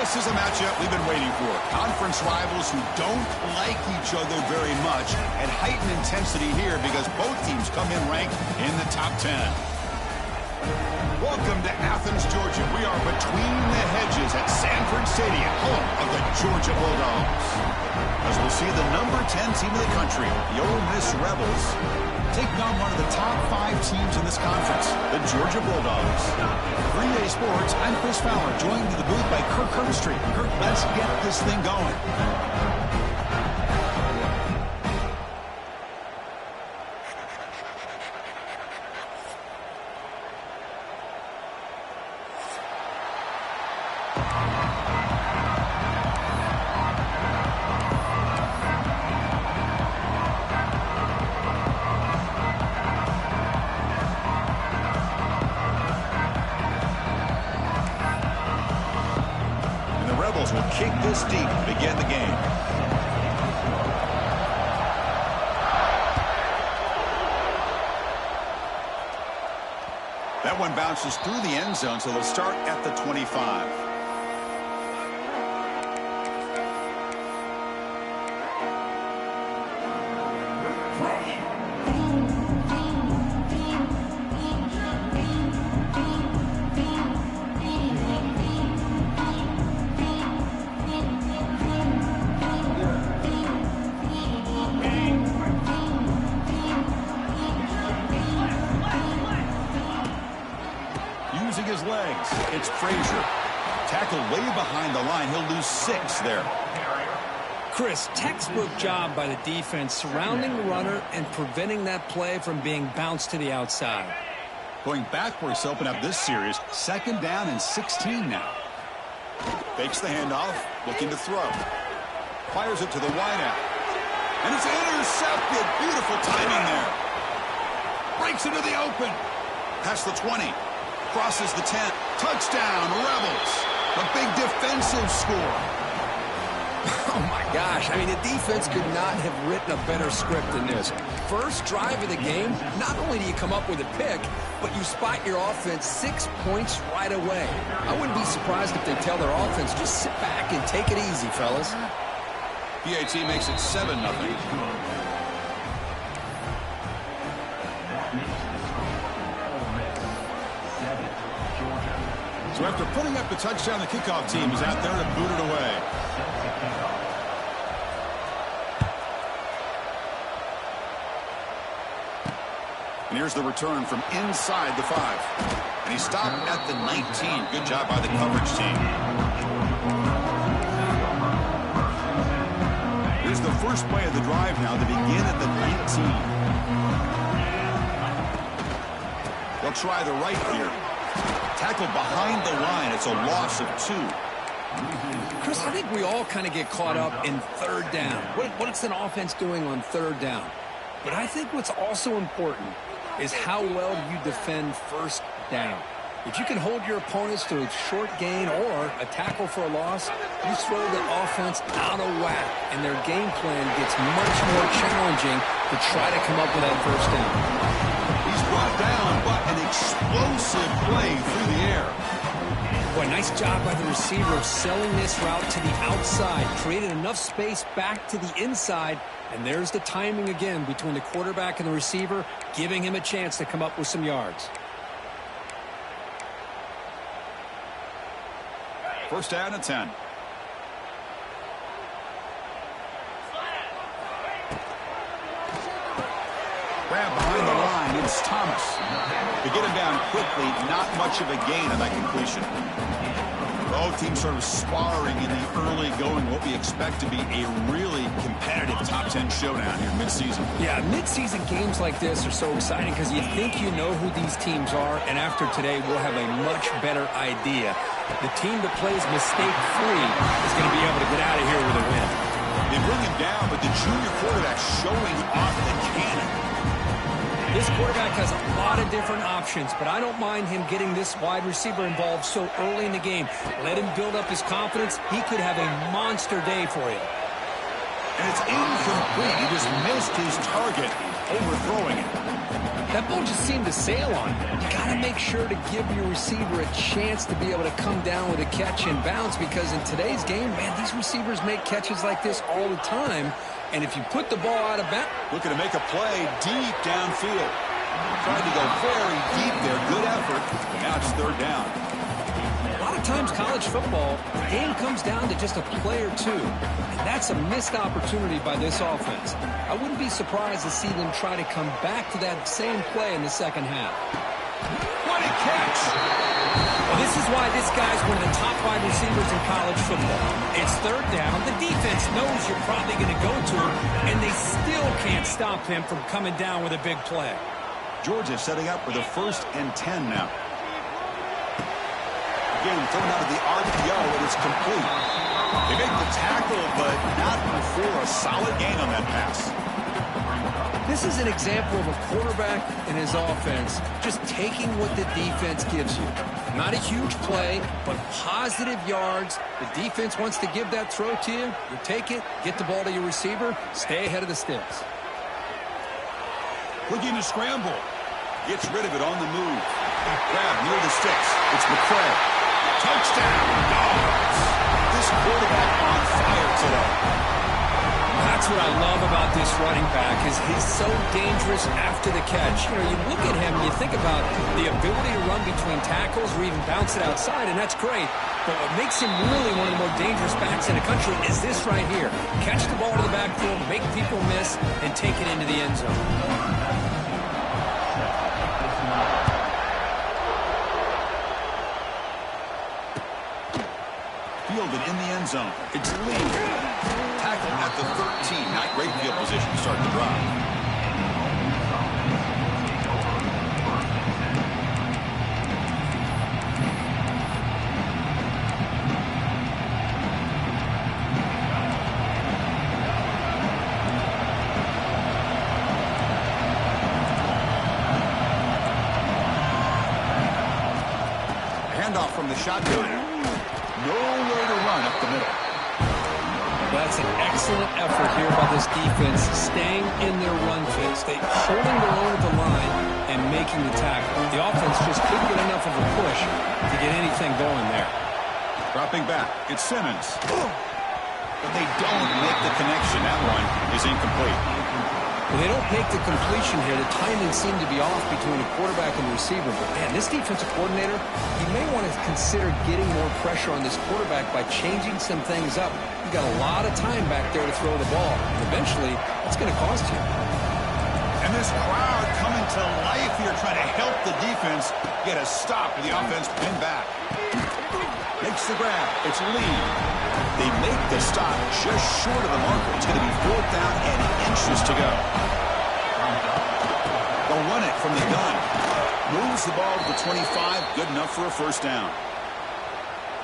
This is a matchup we've been waiting for. Conference rivals who don't like each other very much, and heightened intensity here because both teams come in ranked in the top 10. Welcome to Athens, Georgia. We are between the hedges at Sanford Stadium, home of the Georgia Bulldogs. As we'll see the number 10 team in the country, the Ole Miss Rebels, taking on one of the top 5 teams in this conference, the Georgia Bulldogs. 3A Sports, I'm Chris Fowler, joined in the booth by Kirk Herbstreit. Kirk, let's get this thing going. Rebels will kick this deep to begin the game. That one bounces through the end zone, so they'll start at the 25. Using his legs, it's Frazier. Tackle way behind the line. He'll lose 6 there. Chris, textbook job by the defense surrounding the runner and preventing that play from being bounced to the outside. Going backwards to open up this series. 2nd down and 16 now. Fakes the handoff, looking to throw. Fires it to the wideout. And it's intercepted. Beautiful timing there. Breaks into the open. Past the 20. Crosses the 10. Touchdown, Rebels. A big defensive score. Oh, my gosh. I mean, the defense could not have written a better script than this. First drive of the game, not only do you come up with a pick, but you spot your offense 6 points right away. I wouldn't be surprised if they tell their offense, just sit back and take it easy, fellas. PAT makes it 7-0. So after putting up the touchdown, the kickoff team is out there to boot it away. And here's the return from inside the 5. And he stopped at the 19. Good job by the coverage team. Here's the first play of the drive now to begin at the 19. They'll try the right here. Tackled behind the line. It's a loss of 2. Chris, I think we all kind of get caught up in 3rd down. What's an offense doing on 3rd down? But I think what's also important is how well you defend 1st down. If you can hold your opponents to a short gain or a tackle for a loss, you throw the offense out of whack, and their game plan gets much more challenging to try to come up with that 1st down. He's brought down, but an explosive play through the air. Boy, nice job by the receiver of selling this route to the outside. Created enough space back to the inside. And there's the timing again between the quarterback and the receiver, giving him a chance to come up with some yards. 1st down and 10. Grab behind the line. It's Thomas. To get him down quickly, not much of a gain on that completion. Both teams sort of sparring in the early going, what we expect to be a really competitive top 10 showdown here mid-season. Yeah, mid-season games like this are so exciting because you think you know who these teams are, and after today we'll have a much better idea. The team that plays mistake-free is going to be able to get out of here with a win. They bring him down, but the junior quarterback showing off the cannon. This quarterback has a lot of different options, but I don't mind him getting this wide receiver involved so early in the game. Let him build up his confidence. He could have a monster day for you. And it's incomplete. He just missed his target, overthrowing it. That ball just seemed to sail on him. You got to make sure to give your receiver a chance to be able to come down with a catch and bounce, because in today's game, man, these receivers make catches like this all the time. And if you put the ball out of bounds... Looking to make a play deep downfield. Tried to go very deep there. Good effort. Now it's 3rd down. A lot of times college football, the game comes down to just a play or two. And that's a missed opportunity by this offense. I wouldn't be surprised to see them try to come back to that same play in the 2nd half. What a catch! Well, this is why this guy's one of the top wide receivers in college football. It's 3rd down. The defense knows you're probably going to go to him, and they still can't stop him from coming down with a big play. Georgia setting up for the 1st and 10 now. Again, thrown out of the RPO, and it's complete. They make the tackle, but not before a solid gain on that pass. This is an example of a quarterback and his offense just taking what the defense gives you. Not a huge play, but positive yards. The defense wants to give that throw to you. You take it, get the ball to your receiver, stay ahead of the sticks. Looking to scramble. Gets rid of it on the move. Grab near the sticks. It's McCray. Touchdown, Dogs. This quarterback on fire today. That's what I love about this running back is he's so dangerous after the catch. You know, you look at him and you think about the ability to run between tackles or even bounce it outside, and that's great. But what makes him really one of the more dangerous backs in the country is this right here. Catch the ball to the backfield, make people miss, and take it into the end zone. Fielded in the end zone. It's Lee. Tackling at the 13. Not great field position to start the drive. Handoff from the shotgun. Nowhere to run up the middle. That's an excellent effort here by this defense, staying in their run phase. They holding their own at the line and making the tackle. The offense just couldn't get enough of a push to get anything going there. Dropping back, it's Simmons. But they don't make the connection. That one is incomplete. Well, they don't make the completion here. The timing seemed to be off between the quarterback and the receiver. But, man, this defensive coordinator, he may want to consider getting more pressure on this quarterback by changing some things up. You got a lot of time back there to throw the ball. Eventually, that's going to cost you. And this crowd coming to life here trying to help the defense get a stop with the offense pinned back. Makes the grab. It's Lee. They make the stop just short of the marker. It's going to be 4th down and inches to go. They'll run it from the gun. Moves the ball to the 25. Good enough for a first down.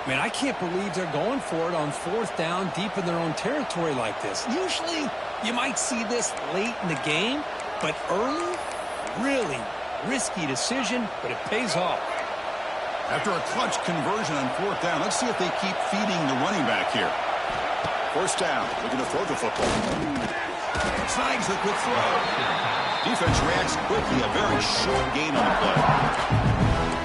Man, I can't believe they're going for it on 4th down deep in their own territory like this. Usually, you might see this late in the game, but early, really risky decision, but it pays off. After a clutch conversion on 4th down, let's see if they keep feeding the running back here. First down, looking to throw the football. Snags the quick throw. Defense reacts quickly, a very short gain on the play.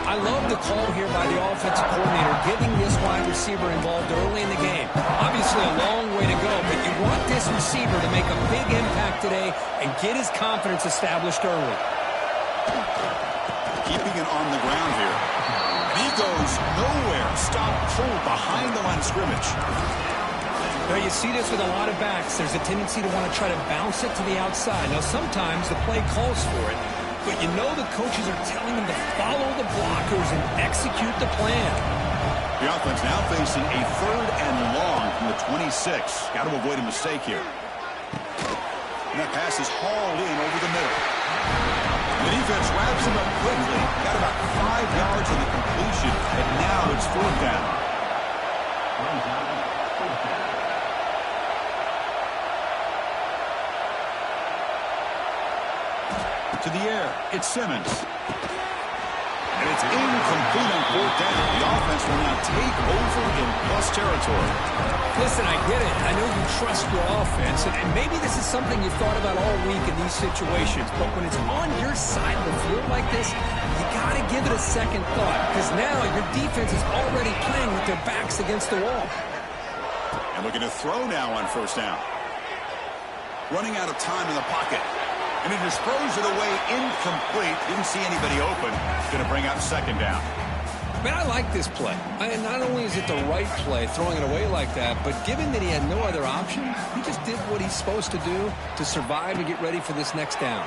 I love the call here by the offensive coordinator, getting this wide receiver involved early in the game. Obviously a long way to go, but you want this receiver to make a big impact today and get his confidence established early. Keeping it on the ground here. He goes nowhere. Stop pulled behind the line of scrimmage. Now you see this with a lot of backs. There's a tendency to want to try to bounce it to the outside. Now sometimes the play calls for it, but you know the coaches are telling them to follow the blockers and execute the plan. The offense now facing a 3rd and long from the 26. Got to avoid a mistake here. And that pass is hauled in over the middle. The defense wraps him up quickly. Got about 5 yards on the completion, and now it's 4th down. To the air, it's Simmons. And it's incomplete on 4th down. The offense will now take over in plus territory. Listen, I get it. I know you trust your offense, and maybe this is something you've thought about all week in these situations, but when it's on your side of the field like this, you got to give it a second thought, because now your defense is already playing with their backs against the wall. And looking to throw now on 1st down. Running out of time in the pocket. And he just throws it away incomplete. Didn't see anybody open. Going to bring up 2nd down. Man, I like this play. Not only is it the right play, throwing it away like that, but given that he had no other option, he just did what he's supposed to do to survive and get ready for this next down.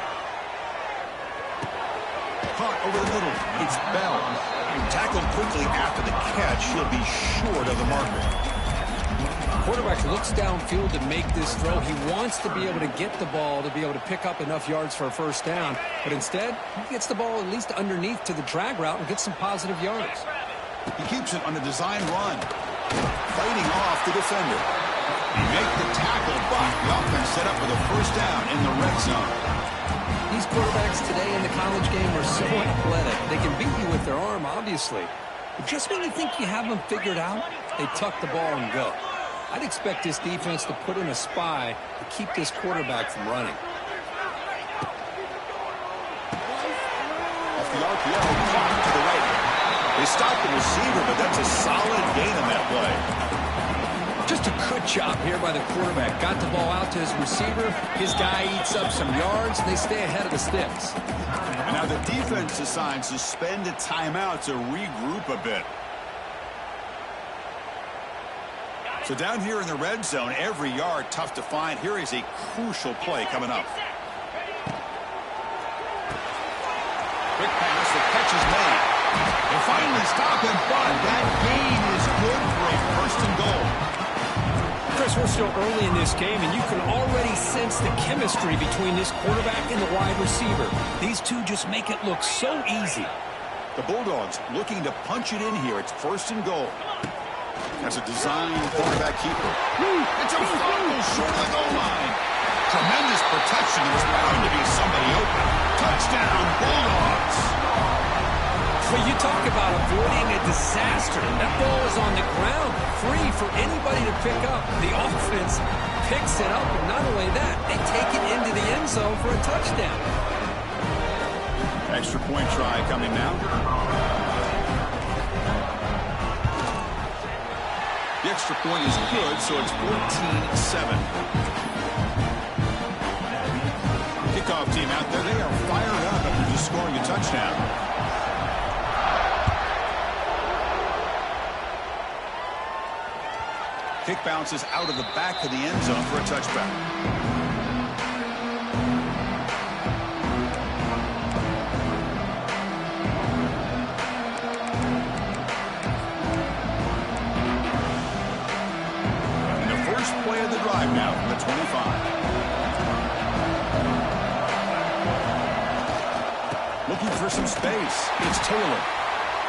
Caught over the middle. It's Bell. Tackled quickly after the catch. He'll be short of the marker. Quarterback looks downfield to make this throw. He wants to be able to get the ball to be able to pick up enough yards for a 1st down. But instead, he gets the ball at least underneath to the drag route and gets some positive yards. He keeps it on a design run. Fighting off the defender. They make the tackle, but the offense set up with a first down in the red zone. These quarterbacks today in the college game are so athletic. They can beat you with their arm, obviously. But just when you think you have them figured out, they tuck the ball and go. I'd expect this defense to put in a spy to keep this quarterback from running. Off the RPO, caught to the right. They stopped the receiver, but that's a solid gain on that play. Just a good job here by the quarterback. Got the ball out to his receiver. His guy eats up some yards, and they stay ahead of the sticks. And now the defense decides to spend a timeout to regroup a bit. So down here in the red zone, every yard tough to find. Here is a crucial play coming up. Quick pass, the catch is made. They finally stop him, but that gain is good for a first and goal. Chris, we're still early in this game, and you can already sense the chemistry between this quarterback and the wide receiver. These two just make it look so easy. The Bulldogs looking to punch it in here. It's first and goal. That's a designed quarterback keeper. It's a fumble short of the goal line. Tremendous protection. There's bound to be somebody open. Touchdown, Bulldogs. Well, you talk about avoiding a disaster. That ball is on the ground, free for anybody to pick up. The offense picks it up, and not only that, they take it into the end zone for a touchdown. Extra point try coming now. The extra point is good, so it's 14-7. Kickoff team out there, they are fired up after just scoring a touchdown. Kick bounces out of the back of the end zone for a touchback. Now from the 25. Looking for some space. It's Taylor.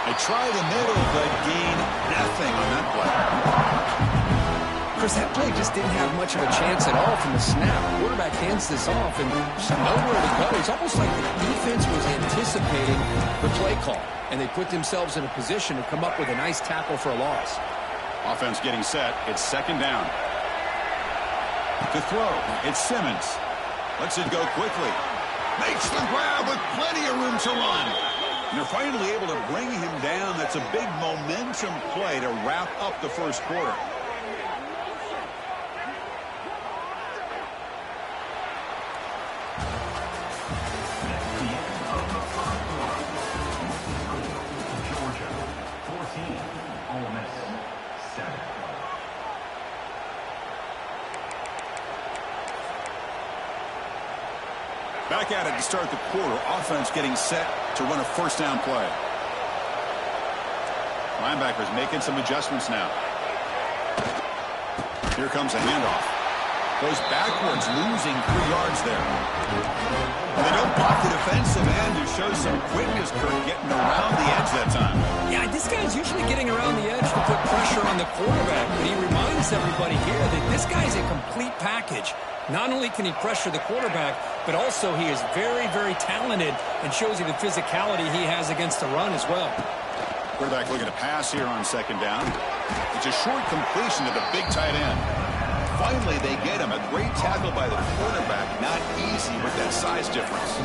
They try the middle, but gain nothing on that play. Chris, that play just didn't have much of a chance at all from the snap. Quarterback hands this off and just nowhere to go. It's almost like the defense was anticipating the play call, and they put themselves in a position to come up with a nice tackle for a loss. Offense getting set. It's second down. To throw, it's Simmons. Lets it go quickly. Makes the grab with plenty of room to run. And they're finally able to bring him down. That's a big momentum play to wrap up the first quarter. Georgia, 14, Ole Miss, 7. Back at it to start the quarter. Offense getting set to run a first down play. Linebackers making some adjustments now. Here comes a handoff. Goes backwards, losing 3 yards there. And they don't block the defensive end, who shows some quickness, Kirk, getting around the edge that time. Yeah, this guy's usually getting around the edge to put pressure on the quarterback, but he reminds everybody here that this guy's a complete package. Not only can he pressure the quarterback, but also he is very, very talented and shows you the physicality he has against the run as well. Quarterback looking to pass here on second down. It's a short completion to the big tight end. Finally, they get him. A great tackle by the quarterback. Not easy with that size difference.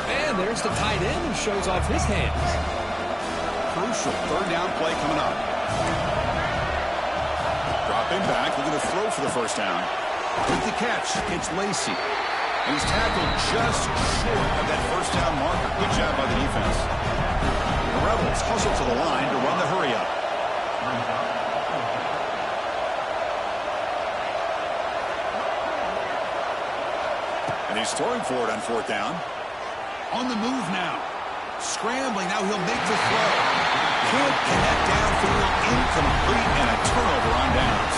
And there's the tight end who shows off his hands. Crucial third down play coming up. Dropping back, looking to throw for the first down. With the catch, it's Lacey. And he's tackled just short of that first down marker. Good job by the defense. The Rebels hustle to the line to run the hurry-up. And he's throwing for it on fourth down. On the move now. Scrambling, now he'll make the throw. Can't connect downfield, incomplete, and a turnover on downs.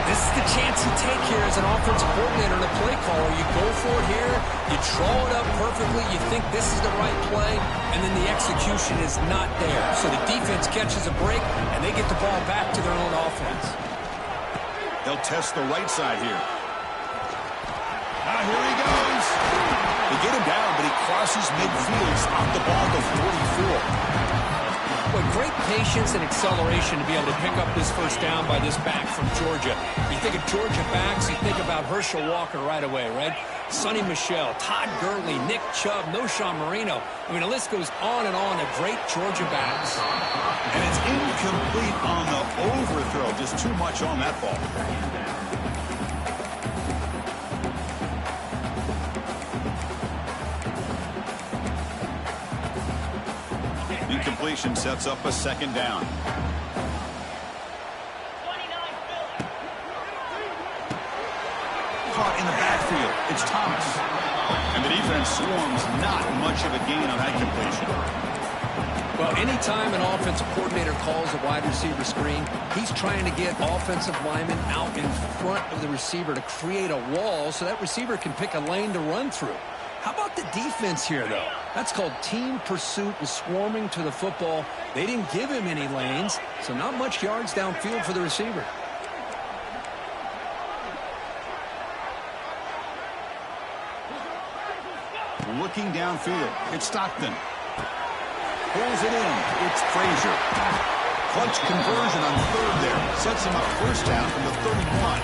This is the chance you take here as an offensive coordinator and a play caller. You go for it here, you draw it up perfectly, you think this is the right play, and then the execution is not there. So the defense catches a break, and they get the ball back to their own offense. They'll test the right side here. Here he goes. They get him down, but he crosses midfield, stopped the ball to 44. Well, great patience and acceleration to be able to pick up this first down by this back from Georgia. You think of Georgia backs, you think about Herschel Walker right away, right? Sonny Michel, Todd Gurley, Nick Chubb, Noshawn Marino. I mean, the list goes on and on of great Georgia backs. And it's incomplete on the overthrow. Just too much on that ball. Incompletion sets up a second down. Caught in the backfield. It's Thomas. And the defense swarms, not much of a gain on that completion. Well, anytime an offensive coordinator calls a wide receiver screen, he's trying to get offensive linemen out in front of the receiver to create a wall so that receiver can pick a lane to run through. How about the defense here, though? That's called team pursuit and swarming to the football. They didn't give him any lanes, so not much yards downfield for the receiver. Looking downfield, it's Stockton. Pulls it in, it's Frazier. Clutch conversion on third there. Sets him up first down from the 31.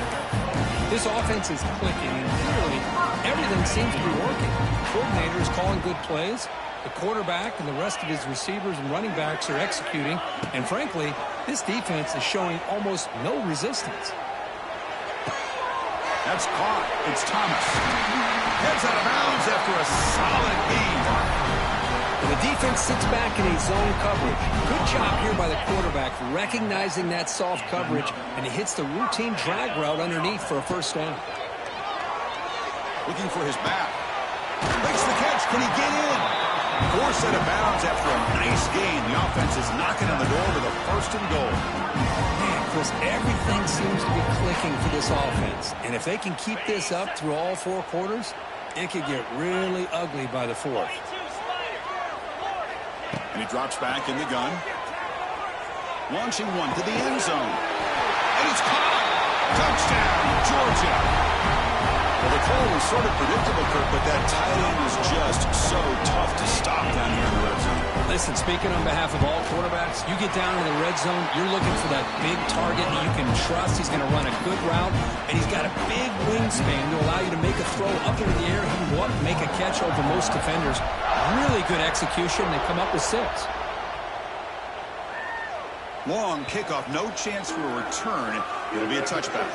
This offense is clicking, and clearly everything seems to be working. The coordinator is calling good plays. The quarterback and the rest of his receivers and running backs are executing. And frankly, this defense is showing almost no resistance. That's caught. It's Thomas. Heads out of bounds after a solid gain. And the defense sits back in a zone coverage. Good job here by the quarterback recognizing that soft coverage, and he hits the routine drag route underneath for a first down. Looking for his back. Makes the catch. Can he get in? Forced out of bounds after a nice gain. The offense is knocking on the door to the first and goal. Man, Chris, everything seems to be clicking for this offense. And if they can keep this up through all four quarters, it could get really ugly by the fourth. And he drops back in the gun. Launching one to the end zone. And it's caught. Touchdown, Georgia. Well, the call was sort of predictable, Kurt, but that tight end is just so tough to stop down here in the red zone. Listen, speaking on behalf of all quarterbacks, you get down in the red zone, you're looking for that big target that you can trust. He's going to run a good route, and he's got a big wingspan to allow you to make a throw up into the air. He can go up and make a catch over most defenders. Really good execution. They come up with 6. Long kickoff, no chance for a return. It'll be a touchback.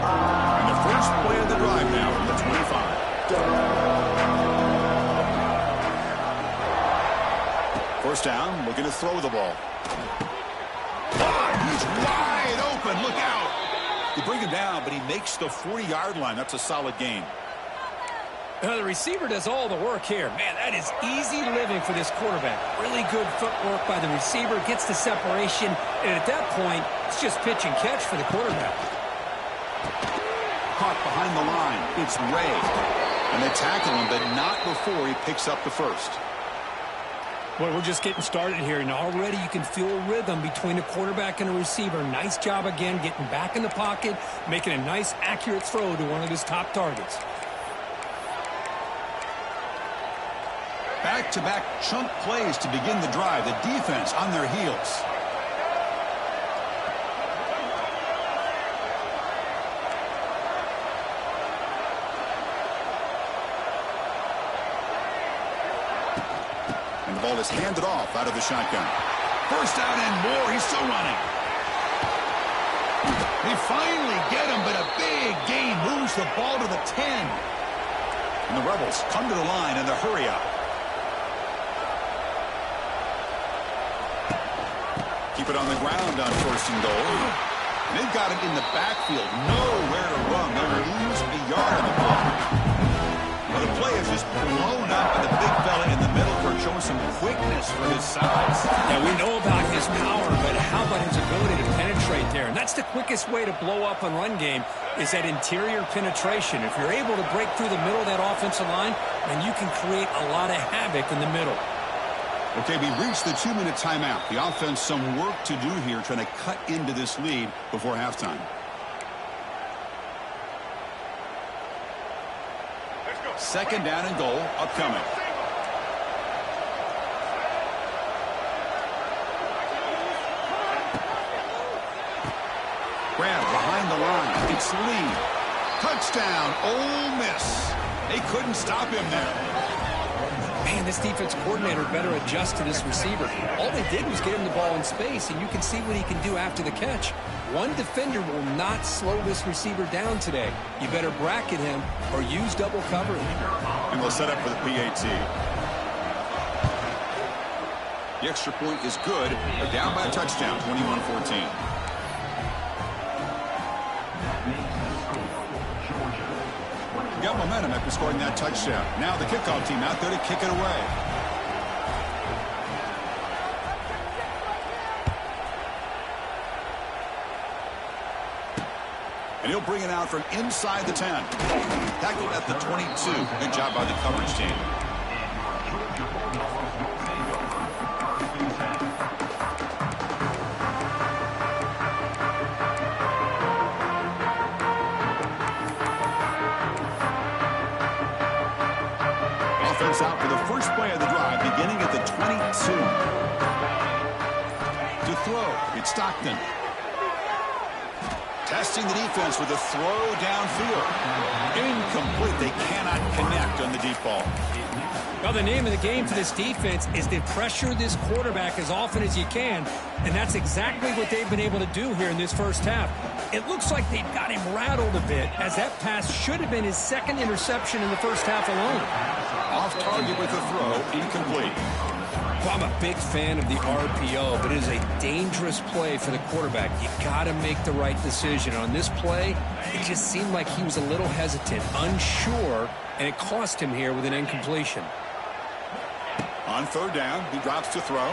And the first play of the drive now from the 25. First down, looking to throw the ball. He's wide open. Look out. They bring him down, but he makes the 40-yard line. That's a solid gain. The receiver does all the work here. Man, that is easy living for this quarterback. Really good footwork by the receiver, gets the separation, and at that point, it's just pitch and catch for the quarterback. Caught behind the line. It's Ray. And they tackle him, but not before he picks up the first. Boy, we're just getting started here, and already you can feel a rhythm between a quarterback and a receiver. Nice job again getting back in the pocket, making a nice, accurate throw to one of his top targets. Back-to-back chunk plays to begin the drive. The defense on their heels. And the ball is handed off out of the shotgun. First down and more. He's still running. They finally get him, but a big gain moves the ball to the 10. And the Rebels come to the line in the hurry-up. Keep it on the ground on first and goal. And they've got him in the backfield. Nowhere to run. They'll lose a yard on the ball. Well, the play is just blown up, and the big fella in the middle for showing some quickness for his size. Yeah, we know about his power, but how about his ability to penetrate there? And that's the quickest way to blow up a run game is that interior penetration. If you're able to break through the middle of that offensive line, then you can create a lot of havoc in the middle. Okay, we reached the 2-minute timeout. The offense some work to do here trying to cut into this lead before halftime. Second down and goal upcoming. Grab behind the line. It's Lee. Touchdown, Ole Miss. They couldn't stop him there. Man, this defense coordinator better adjust to this receiver. All they did was get him the ball in space, and you can see what he can do after the catch. One defender will not slow this receiver down today. You better bracket him or use double coverage. And we'll set up for the PAT. The extra point is good. They're down by a touchdown, 21-14. Got momentum after scoring that touchdown. Now the kickoff team out there to kick it away. And he'll bring it out from inside the 10. Tackled at the 22. Good job by the coverage team. Offense out for the first play of the drive, beginning at the 22. To throw, it's Stockton. Testing the defense with a throw downfield. Incomplete. They cannot connect on the deep ball. Well, the name of the game for this defense is to pressure this quarterback as often as you can, and that's exactly what they've been able to do here in this first half. It looks like they've got him rattled a bit, as that pass should have been his second interception in the first half alone. Off target with the throw, incomplete. Well, I'm a big fan of the RPO, but it is a dangerous play for the quarterback. You got to make the right decision. On this play, it just seemed like he was a little hesitant, unsure, and it cost him here with an incompletion. On third down, he drops to throw.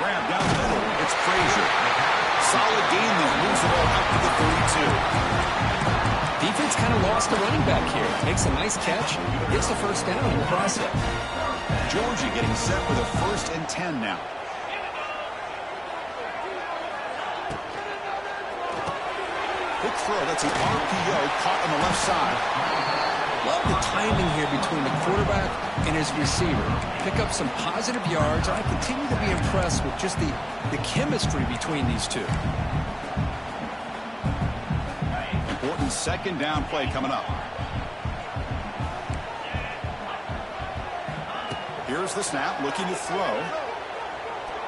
Grab down the middle. It's Frazier. Solid gain there. Moves the ball up to the 32. Defense kind of lost the running back here. Makes a nice catch. Gets the first down in the process. Georgia getting set for the 1st and 10 now. Quick throw. That's an RPO caught on the left side. Love the timing here between the quarterback and his receiver. Pick up some positive yards. I continue to be impressed with just the chemistry between these two. Important second down play coming up. Here's the snap, looking to throw.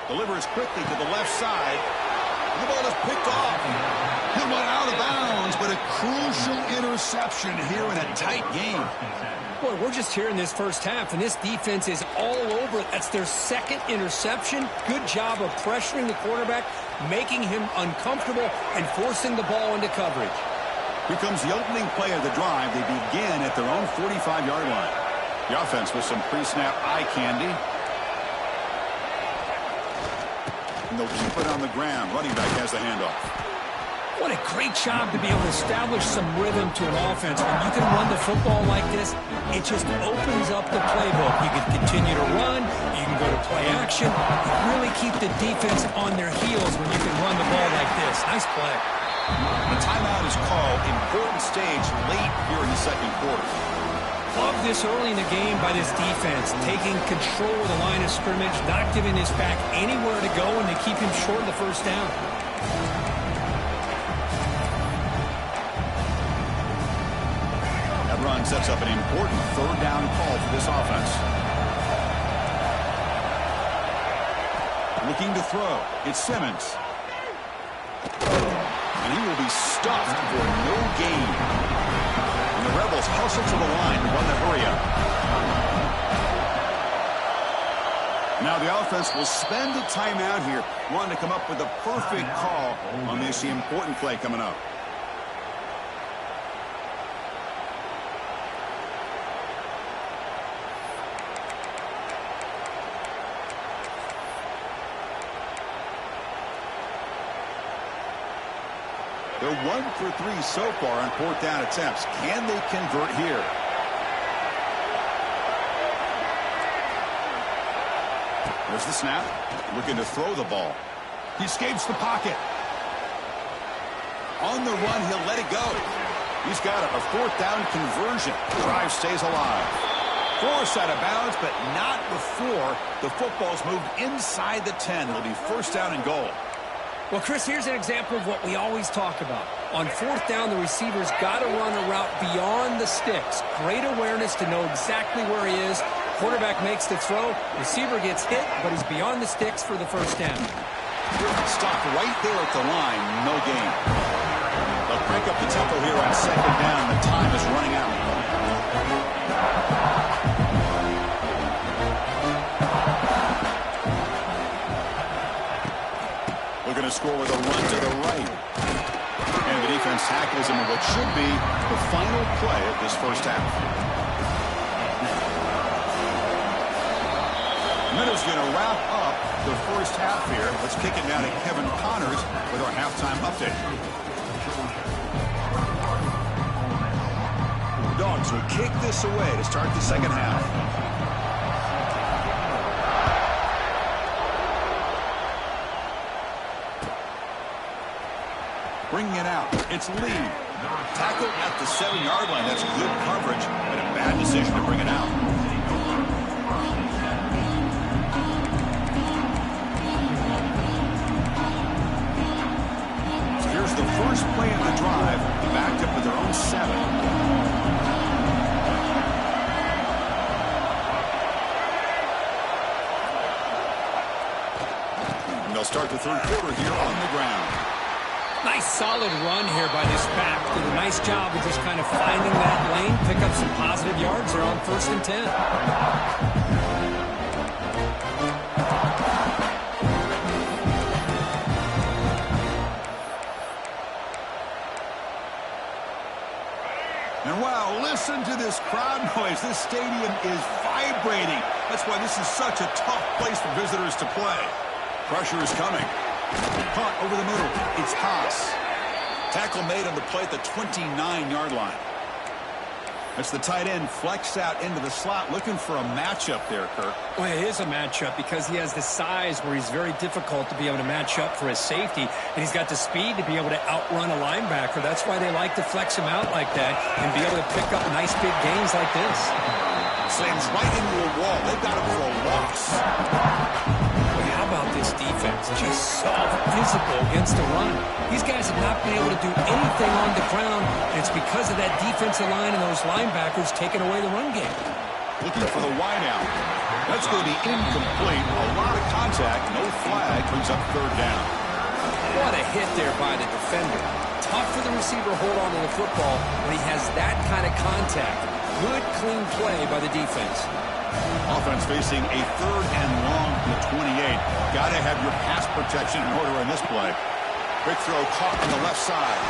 Delivers quickly to the left side. And the ball is picked off. It went out of bounds, but a crucial interception here in a tight game. Boy, we're just here in this first half, and this defense is all over it. That's their second interception. Good job of pressuring the quarterback, making him uncomfortable, and forcing the ball into coverage. Here comes the opening play of the drive. They begin at their own 45-yard line. The offense with some pre-snap eye candy. And they'll keep it on the ground. Running back has the handoff. What a great job to be able to establish some rhythm to an offense. When you can run the football like this, it just opens up the playbook. You can continue to run. You can go to play action. Really keep the defense on their heels when you can run the ball like this. Nice play. The timeout is called. Important stage late here in the second quarter. Love this early in the game by this defense, taking control of the line of scrimmage, not giving this back anywhere to go, and they keep him short of the first down. That run sets up an important third down call for this offense. Looking to throw. It's Simmons. And he will be stuffed for no gain. The Rebels hustle to the line to run the hurry-up. Now the offense will spend a timeout here, wanting to come up with a perfect call on this important play coming up. They're 1 for 3 so far on 4th down attempts. Can they convert here? There's the snap. Looking to throw the ball. He escapes the pocket. On the run, he'll let it go. He's got a 4th down conversion. Drive stays alive. Forced out of bounds, but not before the football's moved inside the 10. It'll be 1st down and goal. Well, Chris, here's an example of what we always talk about. On 4th down, the receiver's got to run a route beyond the sticks. Great awareness to know exactly where he is. Quarterback makes the throw. Receiver gets hit, but he's beyond the sticks for the 1st down. Stop right there at the line. No gain. They'll crank up the tempo here on 2nd down. The time is running out. Looking to score with a run to the right. And the defense tackles him in what should be the final play of this 1st half. Minutes going to wrap up the 1st half here. Let's kick it now to Kevin Connors with our halftime update. Dogs will kick this away to start the 2nd half. Bringing it out. It's Lee. Tackled at the 7-yard line. That's good coverage, but a bad decision to bring it out. The first play of the drive, backed up with their own 7. And they'll start the 3rd quarter here on the ground. Nice solid run here by this back. Did a nice job of just kind of finding that lane, pick up some positive yards there on 1st and 10. And wow, listen to this crowd noise. This stadium is vibrating. That's why this is such a tough place for visitors to play. Pressure is coming. Caught over the middle. It's Haas. Tackle made on the play at the 29-yard line. That's the tight end flexed out into the slot, looking for a matchup there, Kirk. Well, it is a matchup because he has the size where he's very difficult to be able to match up for his safety, and he's got the speed to be able to outrun a linebacker. That's why they like to flex him out like that and be able to pick up nice big gains like this. Slams right into a wall. They've got him for a loss. How about this defense? Just so physical against the run. These guys have not been able to do anything on the ground, and it's because of that defensive line and those linebackers taking away the run game. Looking for the wideout. That's going to be incomplete. A lot of contact. No flag. Brings up 3rd down. What a hit there by the defender. Tough for the receiver to hold on to the football when he has that kind of contact. Good, clean play by the defense. Offense facing a 3rd and long from the 28. Got to have your pass protection in order in this play. Quick throw caught on the left side.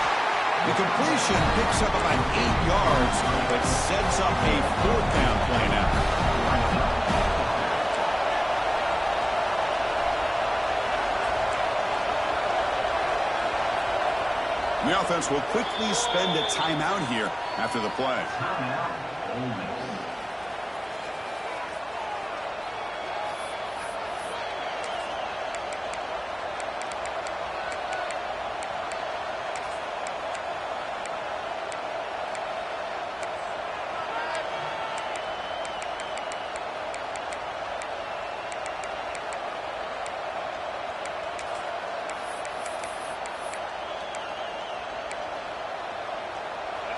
The completion picks up about 8 yards, but sets up a 4th down play now. The offense will quickly spend a timeout here after the play. Ole Miss.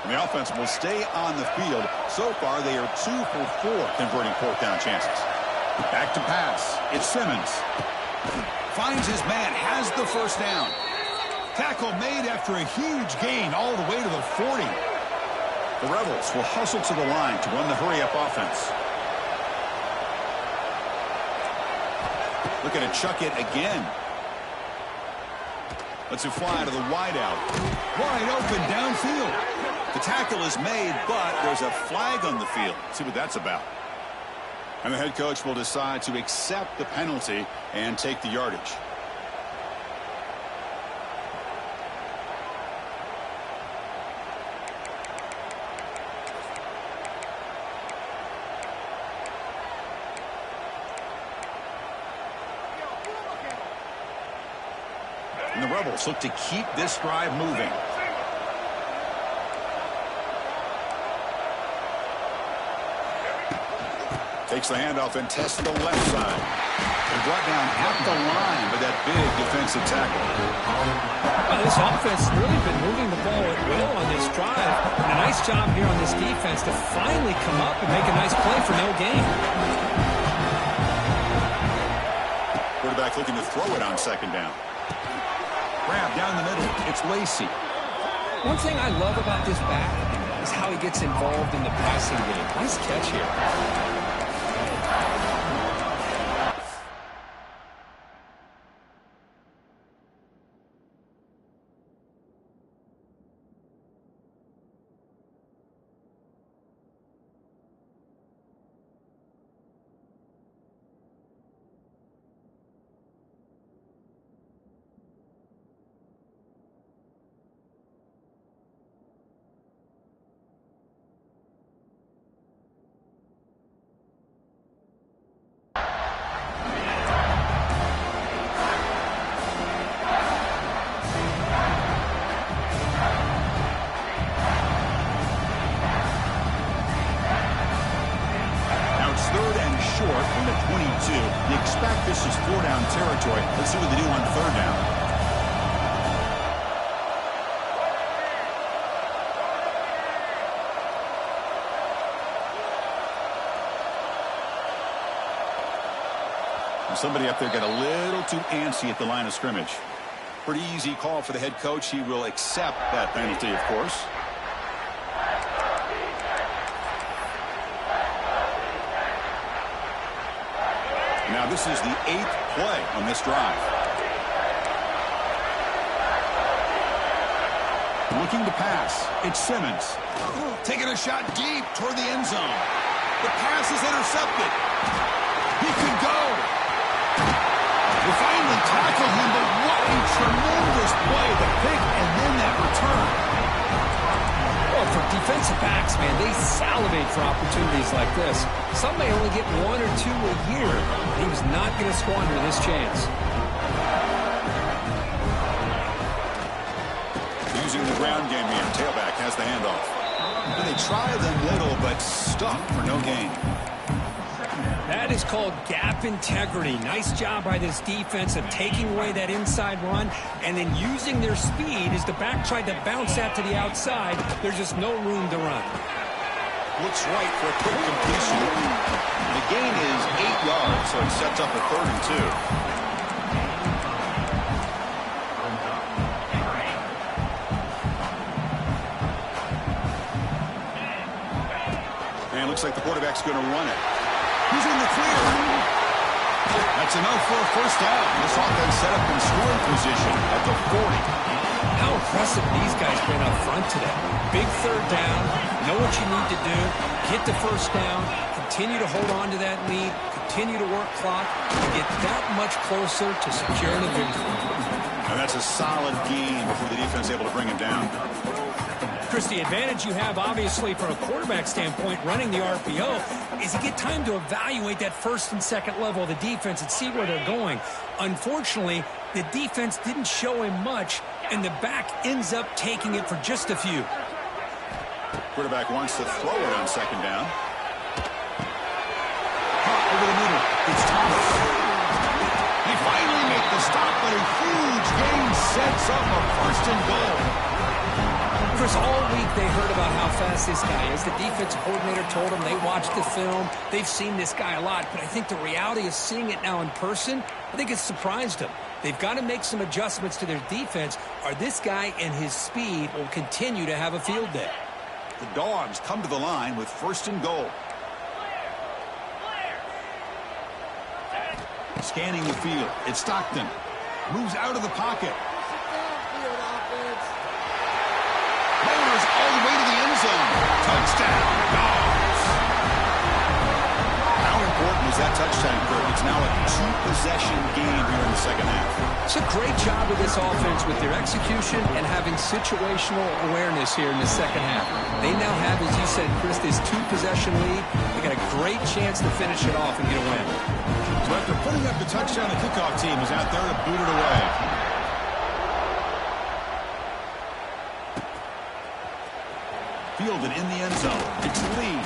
And the offense will stay on the field. So far, they are 2 for 4 converting 4th down chances. Back to pass. It's Simmons. Finds his man. Has the 1st down. Tackle made after a huge gain all the way to the 40. The Rebels will hustle to the line to run the hurry-up offense. Looking to chuck it again. Lets it fly to the wideout. Wide open downfield. The tackle is made, but there's a flag on the field. Let's see what that's about. And the head coach will decide to accept the penalty and take the yardage. Rebels look to keep this drive moving. Takes the handoff and tests the left side. And brought down at the line with that big defensive tackle. Well, this offense has really been moving the ball at will on this drive. And a nice job here on this defense to finally come up and make a nice play for no gain. Quarterback looking to throw it on second down. Grab down the middle. It's Lacey. One thing I love about this back is how he gets involved in the passing game. Nice catch here. From the 22. You expect this is 4-down territory. Let's see what they do on 3rd down. Somebody up there got a little too antsy at the line of scrimmage. Pretty easy call for the head coach. He will accept that penalty, of course. Now this is the 8th play on this drive. Looking to pass. It's Simmons. Taking a shot deep toward the end zone. The pass is intercepted. He could go. They finally tackled him, but what a tremendous play. The pick and then that return. Well, for defensive backs, man, they salivate for opportunities like this. Some may only get 1 or 2 a year. He was not going to squander this chance. Using the ground game here. Tailback has the handoff. They tried them little, but stuck for no gain. That is called gap integrity. Nice job by this defense of taking away that inside run and then using their speed as the back tried to bounce that to the outside. There's just no room to run. Looks right for a quick completion. The gain is 8 yards, so it sets up a 3rd and 2. And looks like the quarterback's going to run it. He's in the clear. That's enough for a 1st down. This offense set up in scoring position at the 40. How impressive these guys been up front today. Big 3rd down. Know what you need to do. Get the 1st down. Continue to hold on to that lead. Continue to work clock. And get that much closer to securing a victory. And that's a solid game before the defense able to bring him down. Chris, the advantage you have, obviously, from a quarterback standpoint, running the RPO, is you get time to evaluate that 1st and 2nd level of the defense and see where they're going. Unfortunately, the defense didn't show him much, and the back ends up taking it for just a few. Quarterback wants to throw it on 2nd down. Over the middle. It's Thomas. They finally make the stop, but a huge gain sets up a 1st and goal. Chris, all week they heard about how fast this guy is. The defensive coordinator told them they watched the film. They've seen this guy a lot, but I think the reality of seeing it now in person, I think it's surprised them. They've got to make some adjustments to their defense, or this guy and his speed will continue to have a field day. The Dogs come to the line with 1st and goal. Scanning the field. It's Stockton. Moves out of the pocket. Lowers all the way to the end zone. Touchdown, Dogs. How important is that touchdown, Kurt? It's now a 2-possession game here in the 2nd half. It's a great job of this offense with their execution and having situational awareness here in the 2nd half. They now have, as you said, Chris, this 2-possession lead. They got a great chance to finish it off and get a win. So after putting up the touchdown, the kickoff team is out there to boot it away. fielded in the end zone. It's Lee.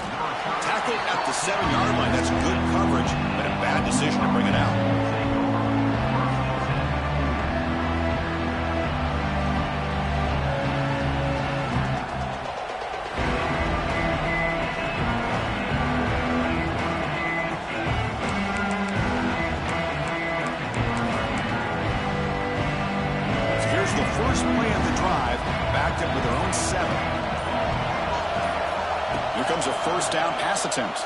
Tackled at the 7-yard line. That's good coverage, but a bad decision to bring it out. First play of the drive, backed up with their own 7. Here comes a first down pass attempt.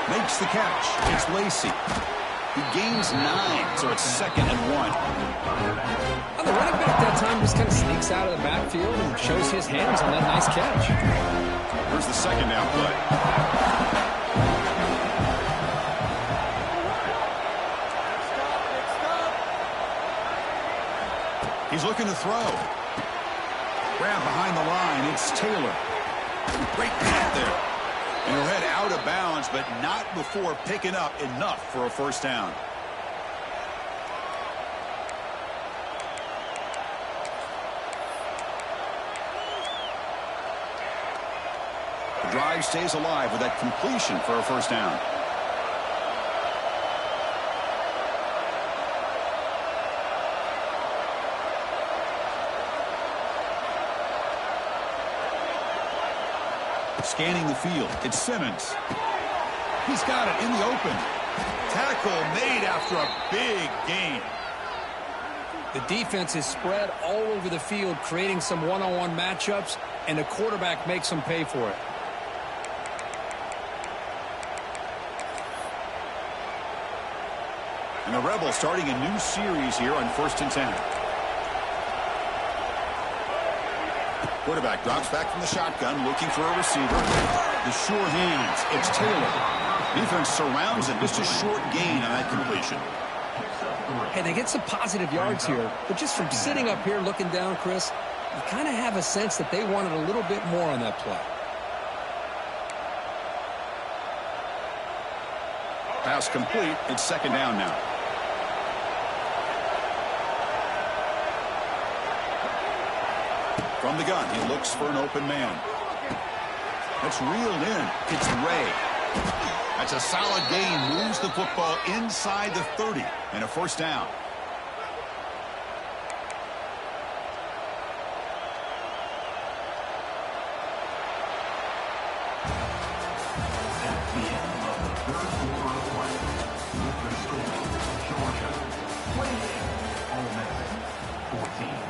Makes the catch. It's Lacey. He gains 9, so it's 2nd and 1. Well, the running back that time just kind of sneaks out of the backfield and shows his hands on that nice catch. Here's the 2nd down play. He's looking to throw. Grab behind the line. It's Taylor. Great pass there. And he'll head out of bounds, but not before picking up enough for a first down. The drive stays alive with that completion for a first down. Scanning the field. It's Simmons. He's got it in the open. Tackle made after a big gain. The defense is spread all over the field, creating some one-on-one matchups, and the quarterback makes them pay for it. And the Rebels starting a new series here on 1st and 10. Quarterback drops back from the shotgun, looking for a receiver. The sure hands. It's Taylor. Defense surrounds him. Just a short gain on that completion. Hey, they get some positive yards here, but just from sitting up here looking down, Chris, you kind of have a sense that they wanted a little bit more on that play. Pass complete. It's 2nd down now. From the gun, he looks for an open man. That's reeled in. It's Ray. That's a solid gain. Moves the football inside the 30 and a first down. At the end of the 3rd quarter of play, with the score, Georgia 28, Ole Miss 14.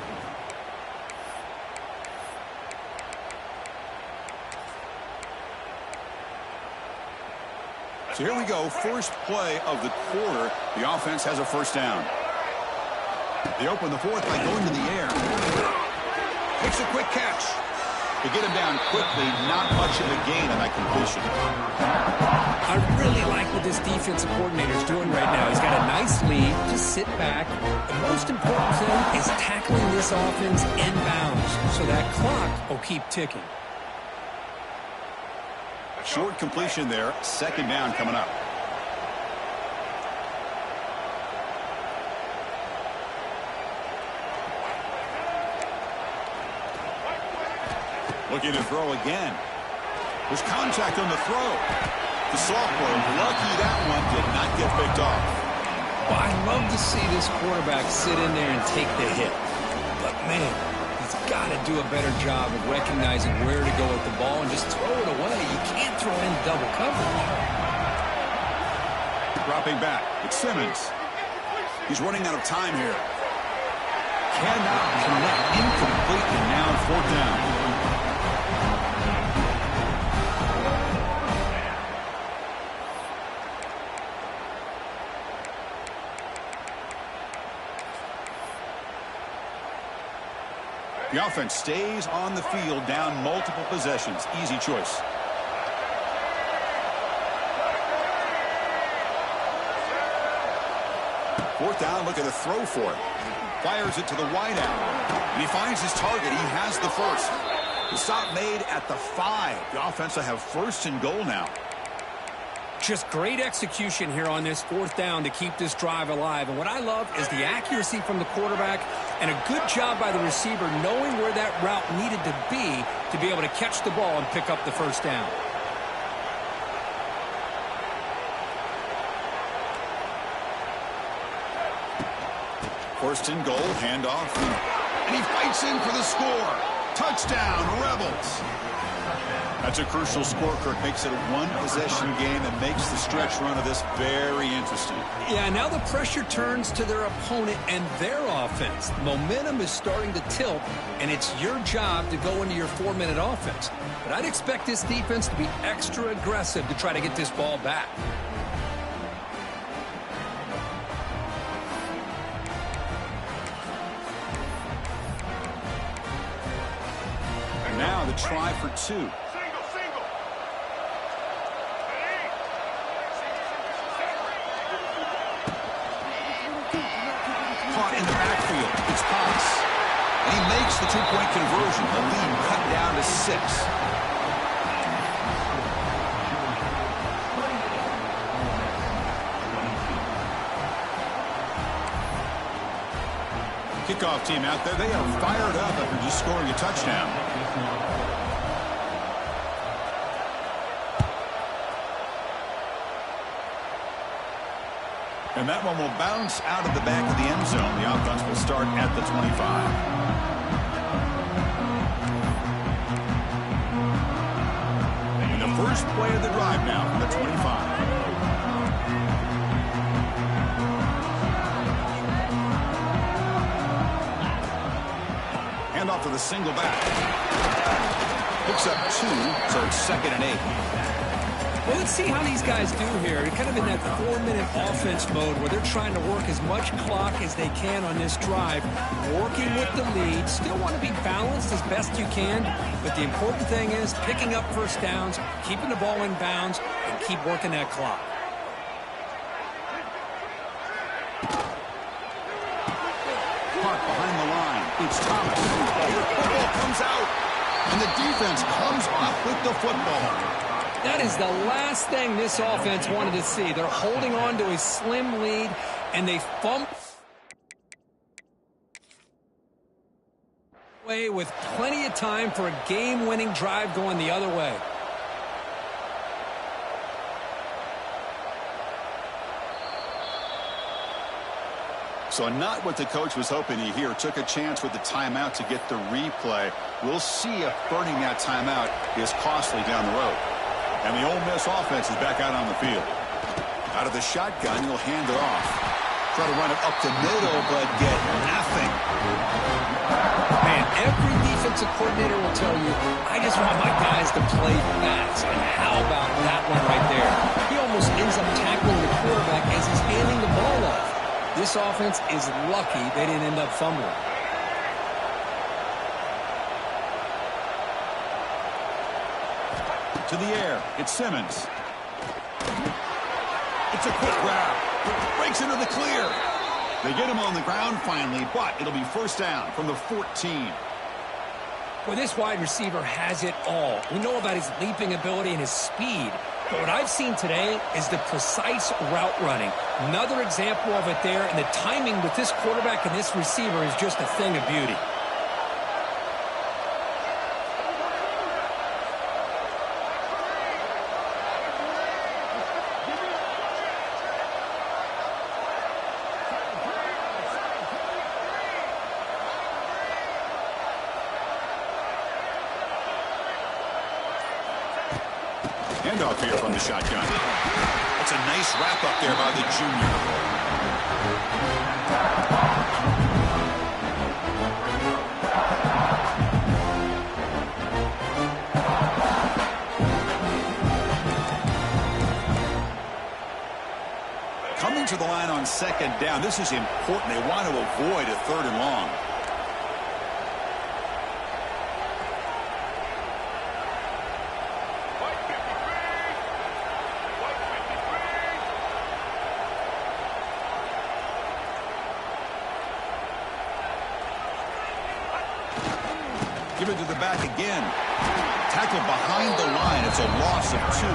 So here we go, first play of the quarter. The offense has a first down. They open the 4th by going to the air. Takes a quick catch. They get him down quickly, not much of a gain on that completion. I really like what this defensive coordinator is doing right now. He's got a nice lead. Just sit back. The most important thing is tackling this offense inbounds so that clock will keep ticking. Short completion there. 2nd down coming up. Looking to throw again. There's contact on the throw. The sophomore, lucky that one did not get picked off. Well, I love to see this quarterback sit in there and take the hit. But, man, he's got to do a better job of recognizing where to go with the ball and just throw it away. You can't throw it in double coverage. Dropping back. It's Simmons. He's running out of time here. Cannot connect. Incomplete, and now 4th down. The offense stays on the field, down multiple possessions. Easy choice. Fourth down, look at the throw for it. Fires it to the wideout. And he finds his target. He has the first. The stop made at the 5. The offense will have 1st and goal now. Just great execution here on this 4th down to keep this drive alive. And what I love is the accuracy from the quarterback and a good job by the receiver knowing where that route needed to be to be able to catch the ball and pick up the first down. First and goal, handoff. And he fights in for the score. Touchdown, Rebels. That's a crucial score, Kirk. Makes it a one-possession game and makes the stretch run of this very interesting. Yeah, now the pressure turns to their opponent and their offense. The momentum is starting to tilt, and it's your job to go into your 4-minute offense. But I'd expect this defense to be extra aggressive to try to get this ball back. And now the try for 2. Caught in the backfield. It's Thomas. And he makes the 2-point conversion. The lead cut down to 6. Kickoff team out there. They are fired up after just scoring a touchdown. And that one will bounce out of the back of the end zone. The offense will start at the 25. And the first play of the drive now from the 25. Handoff to the single back. Picks up 2, so it's 2nd and 8. Well, let's see how these guys do here. They're kind of in that 4-minute offense mode where they're trying to work as much clock as they can on this drive, working with the lead. Still want to be balanced as best you can, but the important thing is picking up first downs, keeping the ball in bounds, and keep working that clock. Caught behind the line. It's Thomas. The football comes out, and the defense comes off with the football. That is the last thing this offense wanted to see. They're holding on to a slim lead, and they fumble away with plenty of time for a game-winning drive going the other way. So not what the coach was hoping to hear. Took a chance with the timeout to get the replay. We'll see if burning that timeout is costly down the road. And the Ole Miss offense is back out on the field. Out of the shotgun, he'll hand it off. Try to run it up the middle, but get nothing. Man, every defensive coordinator will tell you, I just want my guys to play fast. And how about that one right there? He almost ends up tackling the quarterback as he's handing the ball off. This offense is lucky they didn't end up fumbling. To the air, it's Simmons. It's a quick grab. Breaks into the clear. They get him on the ground finally, but it'll be first down from the 14. Well, this wide receiver has it all. We know about his leaping ability and his speed. But what I've seen today is the precise route running. Another example of it there, and the timing with this quarterback and this receiver is just a thing of beauty. Handoff here from the shotgun. It's a nice wrap up there by the junior. Coming to the line on 2nd down. This is important. They want to avoid a 3rd and long. Give it to the back again. Tackled behind the line. It's a loss of 2.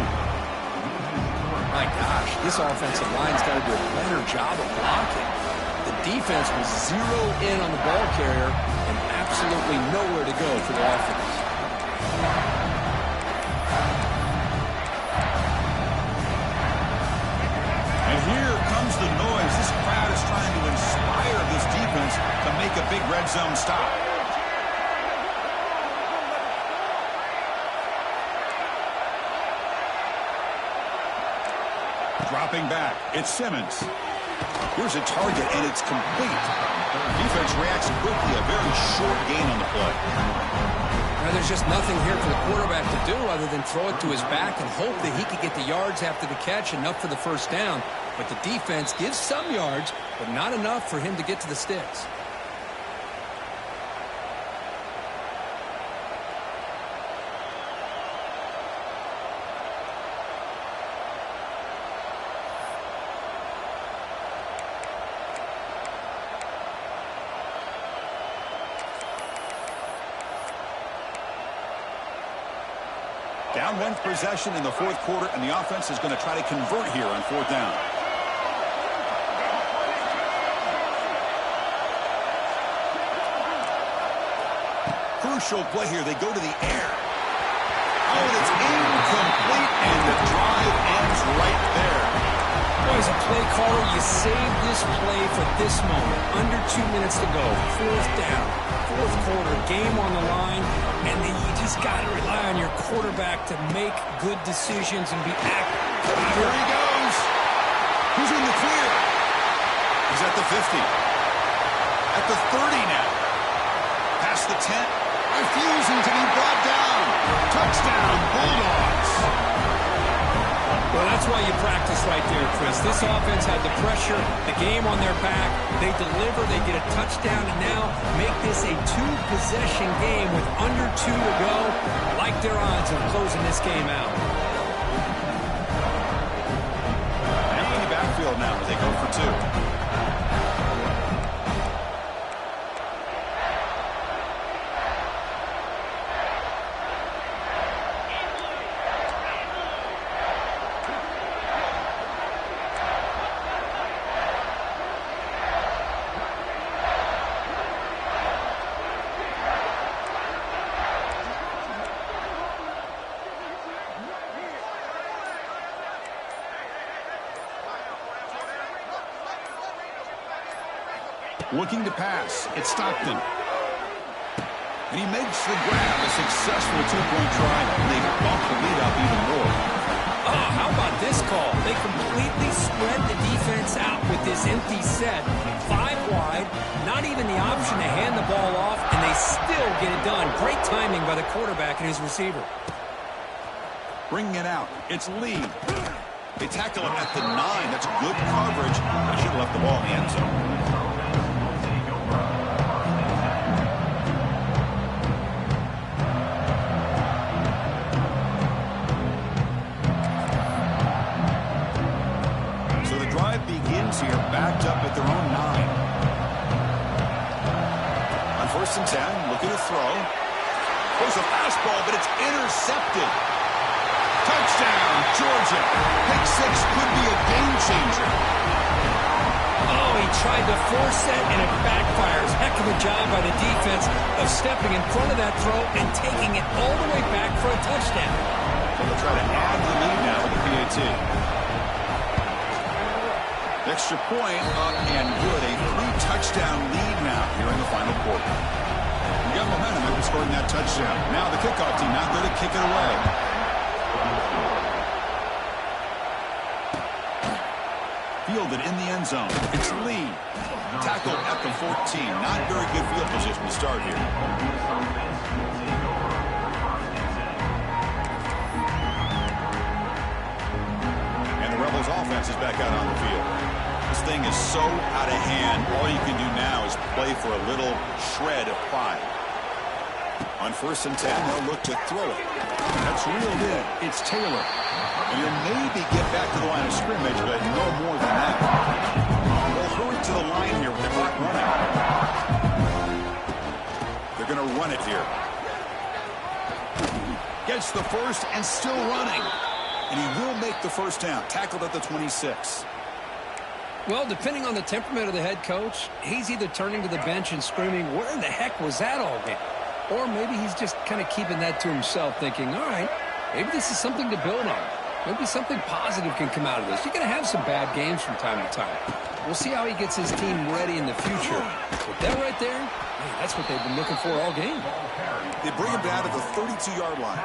My gosh, this offensive line's got to do a better job of blocking. The defense was zero in on the ball carrier and absolutely nowhere to go for the offense. And here comes the noise. This crowd is trying to inspire this defense to make a big red zone stop. Dropping back, it's Simmons. Here's a target, and it's complete. Defense reacts quickly, a very short gain on the play. Now, there's just nothing here for the quarterback to do other than throw it to his back and hope that he could get the yards after the catch, enough for the first down. But the defense gives some yards, but not enough for him to get to the sticks. Down one possession in the fourth quarter, and the offense is going to try to convert here on fourth down. Crucial play here. They go to the air. Oh, and it's incomplete, and the drive ends right there. Boy, as a play caller, you save this play for this moment. Under 2 minutes to go. Fourth down. Fourth quarter, game on the line, and then you just got to rely on your quarterback to make good decisions and be active. Here he goes. He's in the clear. He's at the 50. At the 30 now. Past the 10. Refusing to be brought down. Touchdown, Bulldogs. Well, that's why you practice right there, Chris. This offense had the pressure, the game on their back. They deliver, they get a touchdown, and now make this a two-possession game with under 2 to go. I like their odds of closing this game out. Empty backfield now as they go for 2. Looking to pass. It's Stockton. And he makes the grab. A successful two-point try. And they bump the lead up even more. Oh, how about this call? They completely spread the defense out with this empty set. 5 wide, not even the option to hand the ball off, and they still get it done. Great timing by the quarterback and his receiver. Bringing it out. It's Lee. They tackle him at the 9. That's good coverage. They should have left the ball in the end zone. Here backed up at their own 9. On 1st and 10, looking to throw. Throws a fastball, but it's intercepted. Touchdown, Georgia. Pick 6 could be a game changer. Oh, he tried to force it, and it backfires. Heck of a job by the defense of stepping in front of that throw and taking it all the way back for a touchdown. They'll try to add the lead now with the PAT. Extra point up and good. A 3-touchdown lead now here in the final quarter. We got momentum after scoring that touchdown. Now the kickoff team out there to kick it away. Fielded in the end zone. It's Lee. Tackled at the 14. Not very good field position to start here. And the Rebels offense is back out on the field. This thing is so out of hand, all you can do now is play for a little shred of pride. On 1st and 10, they'll look to throw it. That's reeled in. It's Taylor. And he'll maybe get back to the line of scrimmage, but no more than that. They'll hurry to the line here with the clock running. They're going to run it here. Gets the first and still running. And he will make the first down. Tackled at the 26. Well, depending on the temperament of the head coach, he's either turning to the bench and screaming, where in the heck was that all game? Or maybe he's just kind of keeping that to himself, thinking, all right, maybe this is something to build on. Maybe something positive can come out of this. You're going to have some bad games from time to time. We'll see how he gets his team ready in the future. But that right there, man, that's what they've been looking for all game. They bring him down to the 32-yard line.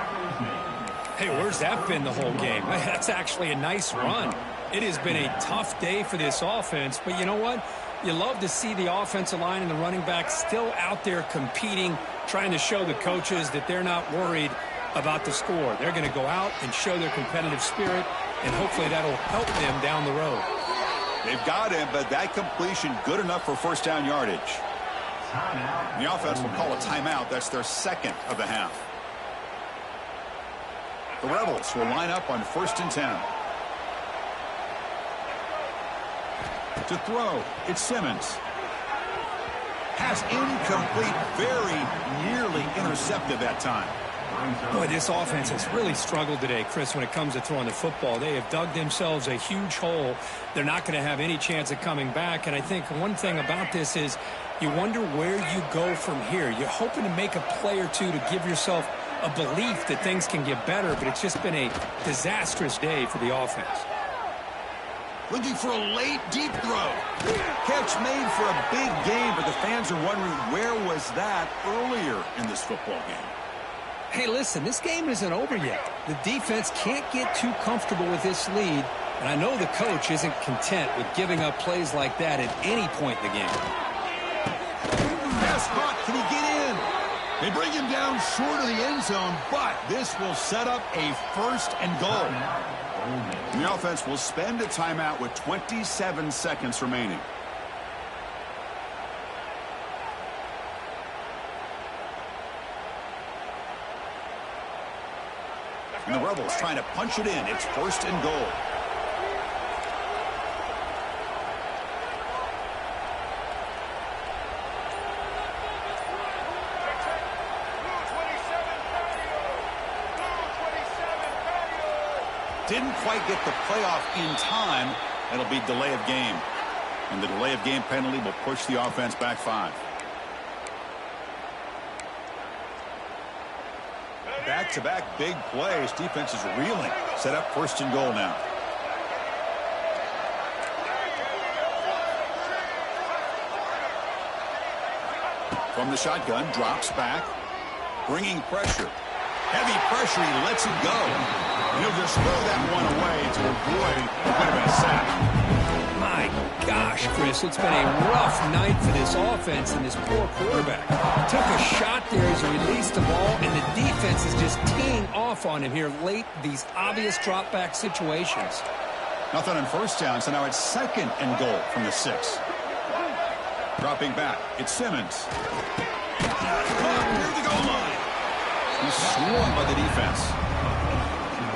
Hey, where's that been the whole game? That's actually a nice run. It has been a tough day for this offense, but you know what? You love to see the offensive line and the running back still out there competing, trying to show the coaches that they're not worried about the score. They're going to go out and show their competitive spirit, and hopefully that'll help them down the road. They've got him, but that completion good enough for first down yardage. The offense will call a timeout. That's their second of the half. The Rebels will line up on 1st and 10. To throw, it's Simmons. Pass incomplete, very nearly intercepted that time. Boy, this offense has really struggled today, Chris, when it comes to throwing the football. They have dug themselves a huge hole. They're not going to have any chance of coming back. And I think one thing about this is you wonder where you go from here. You're hoping to make a play or two to give yourself a belief that things can get better, but it's just been a disastrous day for the offense. Looking for a late, deep throw. Catch made for a big gain, but the fans are wondering where was that earlier in this football game. Hey, listen, this game isn't over yet. The defense can't get too comfortable with this lead, and I know the coach isn't content with giving up plays like that at any point in the game. Pass caught. Can he get in? They bring him down short of the end zone, but this will set up a 1st and goal. The offense will spend a timeout with 27 seconds remaining. And the Rebels trying to punch it in. It's 1st and goal. Didn't quite get the playoff in time. It'll be delay of game. And the delay of game penalty will push the offense back 5. Back-to-back big plays. Defense is reeling. Set up 1st and goal now. From the shotgun, drops back. Bringing pressure. Heavy pressure, he lets it go. And he'll just throw that one away to avoid what would have been a sack. My gosh, Chris, it's been a rough night for this offense and this poor quarterback. Took a shot there as he released the ball, and the defense is just teeing off on him here late, these obvious drop-back situations. Nothing on 1st down, so now it's 2nd and goal from the 6. Dropping back, it's Simmons. Near the goal line. He's swarmed by the defense.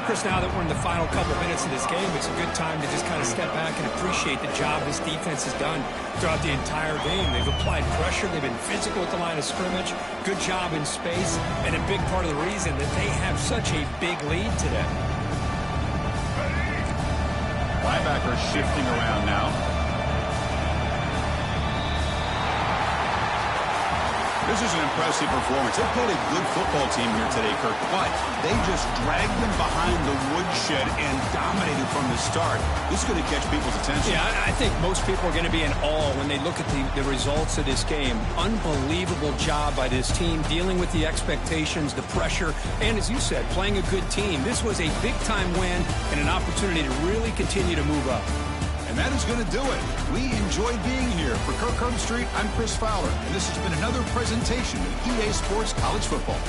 Chris, now that we're in the final couple minutes of this game, it's a good time to just kind of step back and appreciate the job this defense has done throughout the entire game. They've applied pressure. They've been physical at the line of scrimmage. Good job in space, and a big part of the reason that they have such a big lead today. Linebacker shifting around now. This is an impressive performance. They played a good football team here today, Kirk, but they just dragged them behind the woodshed and dominated from the start. This is going to catch people's attention. Yeah, I think most people are going to be in awe when they look at the results of this game. Unbelievable job by this team, dealing with the expectations, the pressure, and as you said, playing a good team. This was a big-time win and an opportunity to really continue to move up. And that is going to do it. We enjoyed being here. For Kirk Herbstreit, I'm Chris Fowler, and this has been another presentation of EA Sports College Football.